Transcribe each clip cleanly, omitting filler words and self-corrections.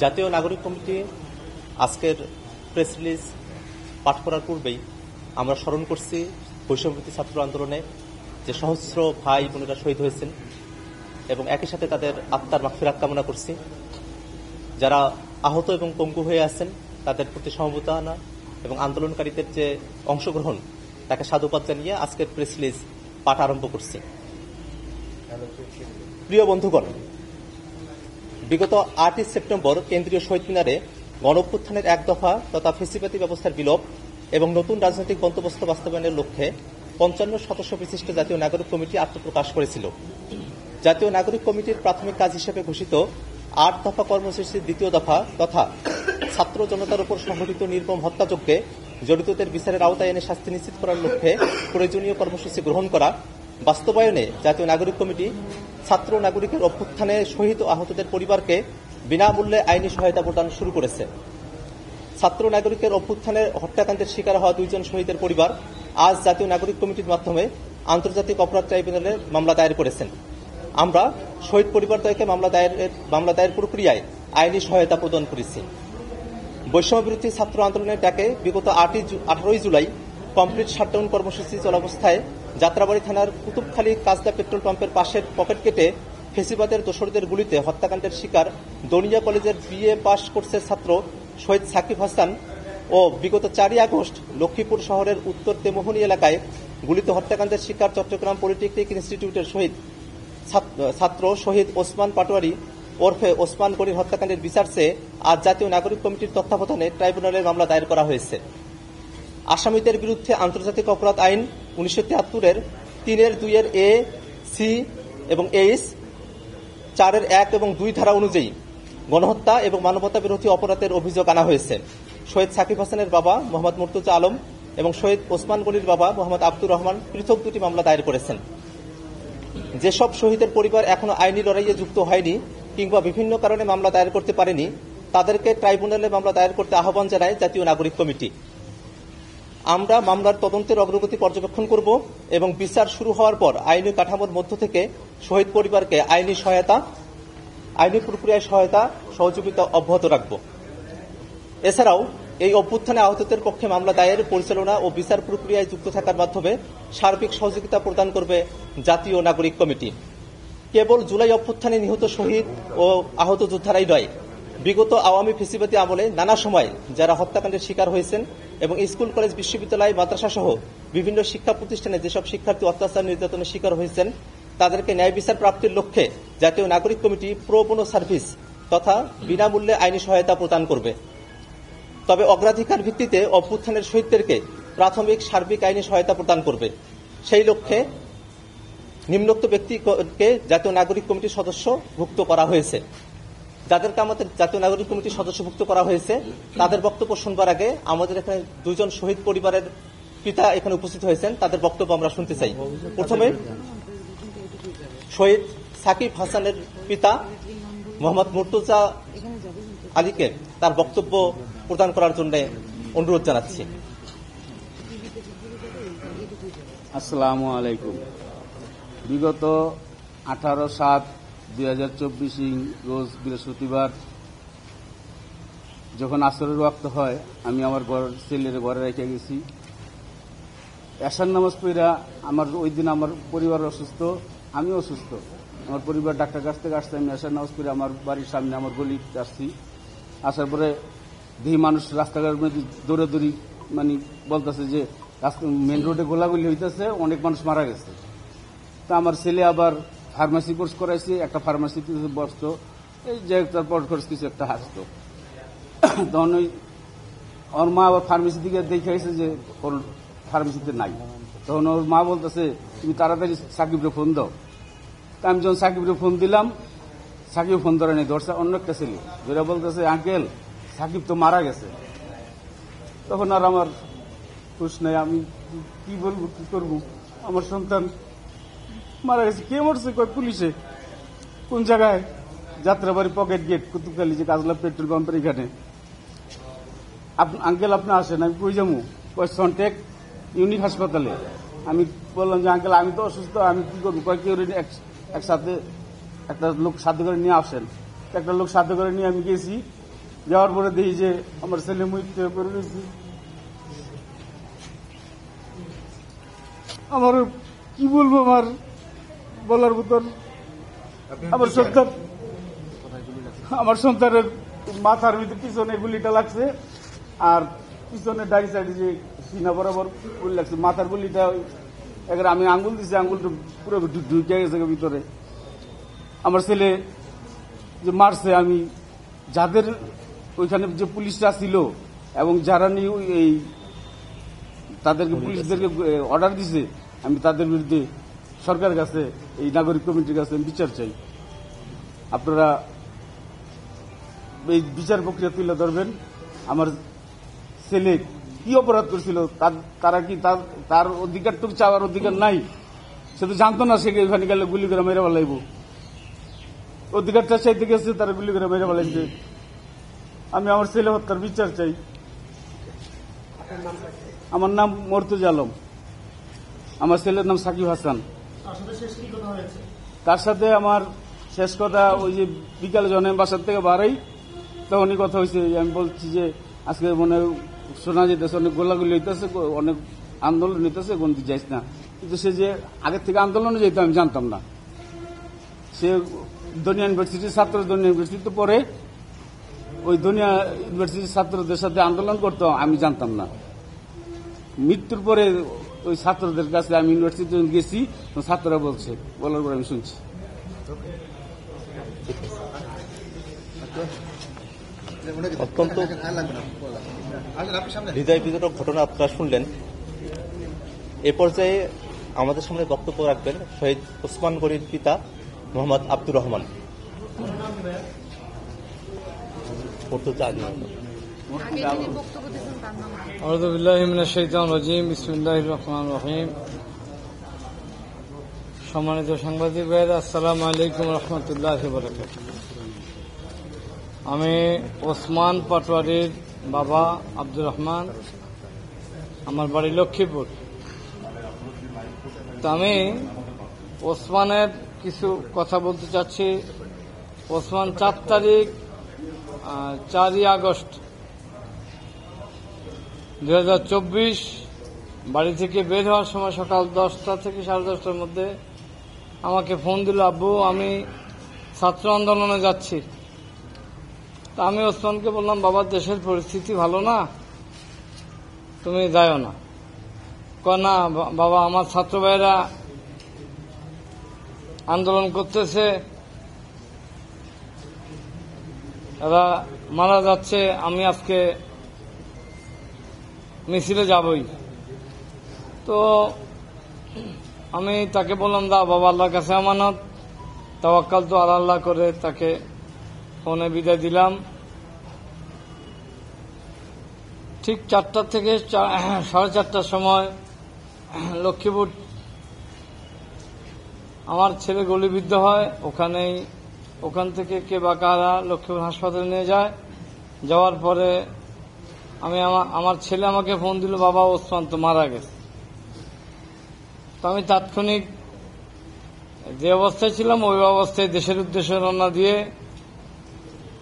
জাতীয় নাগরিক কমিটি আজকের প্রেস রিলিজ পাঠ করার পূর্বেই আমরা স্মরণ করছি বৈষম্যবিরোধী ছাত্র আন্দোলনে যে সহস্র ভাই বোনেরা শহীদ হয়েছেন এবং একই সাথে তাদের আত্মার মাগফিরাত কামনা করছি। যারা আহত এবং পঙ্গু হয়ে আছেন তাদের প্রতি সমবেদনা এবং আন্দোলনকারীদের যে অংশগ্রহণ তাকে সাধুবাদ জানিয়ে আজকের প্রেস রিলিজ পাঠ আরম্ভ করছি। প্রিয় বন্ধুগণ, বিগত 8ই সেপ্টেম্বর কেন্দ্রীয় শহীদ মিনারে গণঅভ্যুত্থানের এক দফা তথা ফ্যাসিবাদী ব্যবস্থার বিলোপ এবং নতুন রাজনৈতিক বন্দোবস্ত বাস্তবায়নের লক্ষ্যে 55 সদস্য বিশিষ্ট জাতীয় নাগরিক কমিটি আত্মপ্রকাশ করেছিল। জাতীয় নাগরিক কমিটির প্রাথমিক কাজ হিসেবে ঘোষিত 8 দফা কর্মসূচির দ্বিতীয় দফা তথা ছাত্র জনতার উপর সংঘটিত নির্মম হত্যাযজ্ঞে জড়িতদের বিচারের আওতায় এনে শাস্তি নিশ্চিত করার লক্ষ্যে প্রয়োজনীয় কর্মসূচি গ্রহণ করা বাস্তবায়নে জাতীয় নাগরিক কমিটি ছাত্র নাগরিকের অভ্যুত্থানে শহীদ ও আহতদের পরিবারকে বিনামূল্যে আইনি সহায়তা প্রদান শুরু করেছে। ছাত্র নাগরিকের অভ্যুত্থানে হত্যাকাণ্ডের শিকার হওয়া 2 জন শহীদের পরিবার আজ জাতীয় নাগরিক কমিটির মাধ্যমে আন্তর্জাতিক অপরাধ ট্রাইব্যুনালে মামলা দায়ের করেছেন। আমরা শহীদ পরিবারদ্বয়কে মামলা দায়ের প্রক্রিয়ায় আইনি সহায়তা প্রদান করেছি। বৈষম্যবিরোধী ছাত্র আন্দোলনের ডাকে বিগত 18 জুলাই কমপ্লিট শাটডাউন কর্মসূচি চলাবস্থায় যাত্রাবাড়ী থানার কুতুবখালী কাজলা পেট্রোল পাম্পের পাশের পকেট কেটে ফেসিবাদের দোসরদের গুলিতে হত্যাকাণ্ডের শিকার দনিয়া কলেজের বিএ পাস কোর্সের ছাত্র শহীদ সাকিব হাসান ও বিগত 4ই আগস্ট লক্ষ্মীপুর শহরের উত্তর তেমোহনী এলাকায় গুলিতে হত্যাকাণ্ডের শিকার চট্টগ্রাম পলিটেকনিক ইনস্টিটিউটের ছাত্র শহীদ ওসমান পাটোয়ারি ওরফে ওসমান গনির হত্যাকাণ্ডের বিচার চেয়ে আজ জাতীয় নাগরিক কমিটির তত্ত্বাবধানে ট্রাইব্যুনালে মামলা দায়ের করা হয়েছে। আসামিদের বিরুদ্ধে আন্তর্জাতিক অপরাধ আইন 1973-এর 3-2 এ, সি এবং এইচ, 4-1 এবং 2 ধারা অনুযায়ী গণহত্যা এবং মানবতা বিরোধী অপরাধের অভিযোগ আনা হয়েছে। শহীদ সাকিব হাসানের বাবা মোহাম্মদ মুর্তজা আলম এবং শহীদ ওসমান গনির বাবা মোহাম্মদ আব্দুর রহমান পৃথক 2টি মামলা দায়ের করেছেন। যেসব শহীদের পরিবার এখনো আইনি লড়াইয়ে যুক্ত হয়নি কিংবা বিভিন্ন কারণে মামলা দায়ের করতে পারেনি তাদেরকে ট্রাইব্যুনালে মামলা দায়ের করতে আহ্বান জানায় জাতীয় নাগরিক কমিটি। আমরা মামলার তদন্তের অগ্রগতি পর্যবেক্ষণ করব এবং বিচার শুরু হওয়ার পর আইনি কাঠামোর মধ্য থেকে শহীদ পরিবারকে আইনি প্রক্রিয়ায় সহযোগিতা অব্যাহত রাখব। এছাড়াও এই অভ্যুত্থানে আহতদের পক্ষে মামলা দায়ের পরিচালনা ও বিচার প্রক্রিয়ায় যুক্ত থাকার মাধ্যমে সার্বিক সহযোগিতা প্রদান করবে জাতীয় নাগরিক কমিটি। কেবল জুলাই অভ্যুত্থানে নিহত শহীদ ও আহত যোদ্ধারাই নয়, বিগত আওয়ামী ফ্যাসিবাদী আমলে নানা সময় যারা হত্যাকাণ্ডের শিকার হয়েছেন এবং স্কুল কলেজ বিশ্ববিদ্যালয় মাদ্রাসা সহ বিভিন্ন শিক্ষা প্রতিষ্ঠানে যেসব শিক্ষার্থী অত্যাচার নির্যাতনের শিকার হয়েছেন তাদেরকে ন্যায় বিচার প্রাপ্তির লক্ষ্যে জাতীয় নাগরিক কমিটি প্রো বোনো সার্ভিস তথা বিনামূল্যে আইনি সহায়তা প্রদান করবে। তবে অগ্রাধিকার ভিত্তিতে অভ্যুত্থানের শহীদদেরকে প্রাথমিক সার্বিক আইনি সহায়তা প্রদান করবে। সেই লক্ষ্যে নিম্নোক্ত ব্যক্তিকে জাতীয় নাগরিক কমিটির সদস্যভুক্ত করা হয়েছে। যাদেরকে আমাদের জাতীয় নাগরিক কমিটির সদস্যভুক্ত করা হয়েছে তাদের বক্তব্য শুনবার আগে আমাদের এখানে 2 জন শহীদ পরিবারের পিতা এখানে উপস্থিত হয়েছেন, তাদের বক্তব্য আমরা শুনতে চাই। প্রথমে শহীদ সাকিব হাসানের পিতা মোহাম্মদ মুর্তজা আলীকে তার বক্তব্য প্রদান করার জন্য অনুরোধ জানাচ্ছি। আসসালামু আলাইকুম। বিগত 18/7/2024 রোজ বৃহস্পতিবার যখন আসরের ওয়াক্ত হয় আমি আমার ছেলের ঘরে রেখে গেছি। এশার নামাজ পড়া আমার ওই দিন আমার পরিবার অসুস্থ, আমি অসুস্থ, আমার পরিবার ডাক্তার কাছ থেকে আসছে। আমি এশার নামাজ পড়ে আমার বাড়ির সামনে আমার গলিতে আসছি। আসার পরে দেখি মানুষ রাস্তাঘাটের মধ্যে দৌড়াদৌড়ি মানে বলতেছে যে মেন রোডে গোলাগুলি হইতেছে, অনেক মানুষ মারা গেছে। তা আমার ছেলে আবার ফার্মাসি কোর্স করাইছে, একটা ফার্মাসিতে বসত, এই যে তারপর খরচ কিছু একটা হাসতো। তখন ওর মা আবার ফার্মেসি দিকে দেখে আসছে যে ওর ফার্মেসিতে নাই। তখন ওর মা বলতেছে তুমি তাড়াতাড়ি সাকিবরে ফোন দাও। তা আমি যখন সাকিবরে ফোন দিলাম, সাকিব ফোন ধরে নেই, ধরছে অন্য একটা ছেলে, ধরে বলতেছে আঙ্কেল সাকিব তো মারা গেছে। তখন আর আমার খুশ নাই, আমি কি বলবো কি করবো, আমার সন্তান মারা গেছে। কে মরছে? কয় পুলিশে। কোন জায়গায়? যাত্রাবাড়ি পকেট গেট কুতুবখালী যে কাজলা পেট্রোল পাম্পের এখানে। আঙ্কেল আপনি আসেন। আমি কই যাবো? কয় সন্টেক ইউনিক হাসপাতালে। আমি বললাম যে আঙ্কেল আমি তো অসুস্থ, আমি কি করবো? কয় কেউ একসাথে একটা লোক সাথে করে নিয়ে আসেন। একটা লোক সাথে করে নিয়ে আমি গেছি, যাওয়ার পরে দেখি যে আমার ছেলে মৃত্যু হয়ে পড়ে রয়েছে। আমার কি বলবো, আমার বলার মতন। আমার সন্তানের মাথার ভিতরে পিছনে গুলিটা লাগছে, আর পিছনে ডাইনি সাইডে যে সিনা বরাবর গুলি লাগছে। মাথার গুলিটা একবার আমি আঙ্গুল দিছি, আঙ্গুলটা পুরো ঢুকে গেছে ভিতরে। আমার ছেলে যে মারছে, আমি যাদের ওইখানে যে পুলিশরা ছিল এবং যারা নিয়ে এই তাদেরকে পুলিশদেরকে অর্ডার দিছে, আমি তাদের বিরুদ্ধে সরকারের কাছে, এই নাগরিক কমিটির কাছে বিচার চাই। আপনারা এই বিচার প্রক্রিয়া তুলে ধরবেন। আমার ছেলে কি অপরাধ করেছিল, তারা কি তার অধিকারটুকু চাওয়ার অধিকার নাই? সে তো জানতো না সে ওখানে গেলে গুলি করে মেরে ফেলাইব। অধিকারটা চাইতে গেছে, তারা গুলি করে মেরে ফেলাইছে। আমি আমার ছেলে হত্যার বিচার চাই। আমার নাম মর্তুজা আলম, আমার ছেলের নাম সাকিব হাসান। তার সাথে আমার শেষ কথা ওই যে বিকালে যখন আমি বাসার থেকে বাড়াই, তখনই কথা হয়েছে। আমি বলছি যে আজকে মনে শোনা যেতেছে অনেক গোলাগুলি হইতেছে, অনেক আন্দোলন হইতেছে, গন্তি যাইস না। কিন্তু সে যে আগের থেকে আন্দোলনে যেত আমি জানতাম না। সে দনিয়া ইউনিভার্সিটির ছাত্র, দনিয়া ইউনিভার্সিটিতে পড়ে, ওই দনিয়া ইউনিভার্সিটির ছাত্রদের সাথে আন্দোলন করতো, আমি জানতাম না। মৃত্যুর পরে ওই ছাত্রদের কাছে আমি ইউনিভার্সিটিতে গেছি, ছাত্ররা বলছে, বলার পরে আমি শুনছি। অত্যন্ত হৃদয় বিদারক ঘটনা আপনারা শুনলেন। এ পর্যায়ে আমাদের সামনে বক্তব্য রাখবেন শহীদ ওসমান গনির পিতা মোহাম্মদ আব্দুর রহমান। আউযু বিল্লাহি মিনাশ শাইতানির রাজিম। বিসমিল্লাহির রহমানির রহিম। সম্মানিত সাংবাদিক ভাইরা, আসসালামু আলাইকুম রহমতুল্লাহি ওয়া বারাকাতুহু। আমি ওসমান পাটোয়ারির বাবা আব্দুর রহমান, আমার বাড়ি লক্ষ্মীপুর। তো আমি ওসমানের কিছু কথা বলতে চাচ্ছি। ওসমান 4 আগস্ট 2024 বাড়ি থেকে বের হওয়ার সময় সকাল 10টা থেকে 10:30টার মধ্যে আমাকে ফোন দিল, আব্বু আমি ছাত্র আন্দোলনে যাচ্ছি। তা আমি ওসমানকে বললাম, বাবা দেশের পরিস্থিতি ভালো না, তুমি যাও না। না বাবা, আমার ছাত্র ভাইয়েরা আন্দোলন করতেছে, এরা মারা যাচ্ছে, আমি আজকে মিছিলে যাবই। তো আমি তাকে বললাম, দা বাবা, আল্লাহর কাছে আমানত, তাওয়াক্কাল তো আল্লাহ করে তাকে ফোনে বিদায় দিলাম। ঠিক 4টা থেকে 4:30টার সময় লক্ষ্মীপুর আমার ছেলে গুলিবিদ্ধ হয়। ওখান থেকে কে বা কারা লক্ষ্মীপুর হাসপাতালে নিয়ে যায়। যাওয়ার পরে আমার ছেলে আমাকে ফোন দিল, বাবা ওসমান তো মারা গেছে। তো আমি তাৎক্ষণিক যে অবস্থায় ছিলাম ওই অবস্থায় দেশের উদ্দেশ্যে রওনা দিয়ে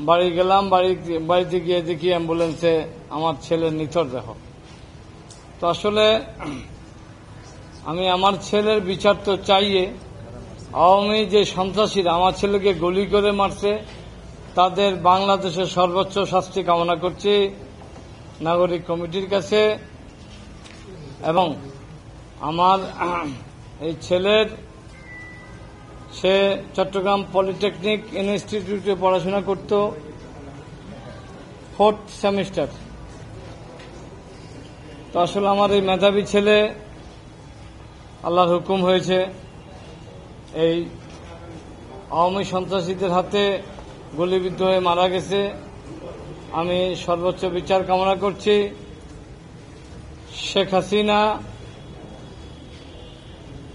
বাড়ি গেলাম। বাড়িতে গিয়ে দেখি অ্যাম্বুলেন্সে আমার ছেলের নিথর দেহ। তো আসলে আমি আমার ছেলের বিচার তো চাইয়ে, আওয়ামী যে সন্ত্রাসীরা আমার ছেলেকে গুলি করে মারছে তাদের বাংলাদেশের সর্বোচ্চ শাস্তি কামনা করছি নাগরিক কমিটির কাছে। এবং আমার এই ছেলের, সে চট্টগ্রাম পলিটেকনিক ইনস্টিটিউটে পড়াশোনা করত, 4th সেমিস্টার। তো আসলে আমার এই মেধাবী ছেলে আল্লাহর হুকুম হয়েছে এই আওয়ামী সন্ত্রাসীদের হাতে গুলিবিদ্ধ হয়ে মারা গেছে। আমি সর্বোচ্চ বিচার কামনা করছি। শেখ হাসিনা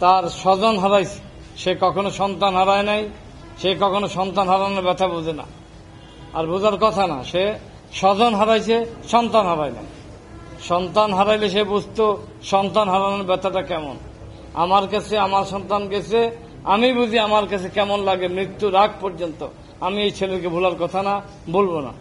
তার স্বজন হারাইছে, সে কখনো সন্তান হারায় নাই, সে কখনো সন্তান হারানোর ব্যথা বোঝে না, আর বোঝার কথা না। সে স্বজন হারাইছে, সন্তান হারায় নাই। সন্তান হারাইলে সে বুঝতো সন্তান হারানোর ব্যথাটা কেমন। আমার কাছে আমার সন্তান গেছে, আমি বুঝি আমার কাছে কেমন লাগে। মৃত্যুর আগ পর্যন্ত আমি এই ছেলেকে ভোলার কথা না, বলবো না।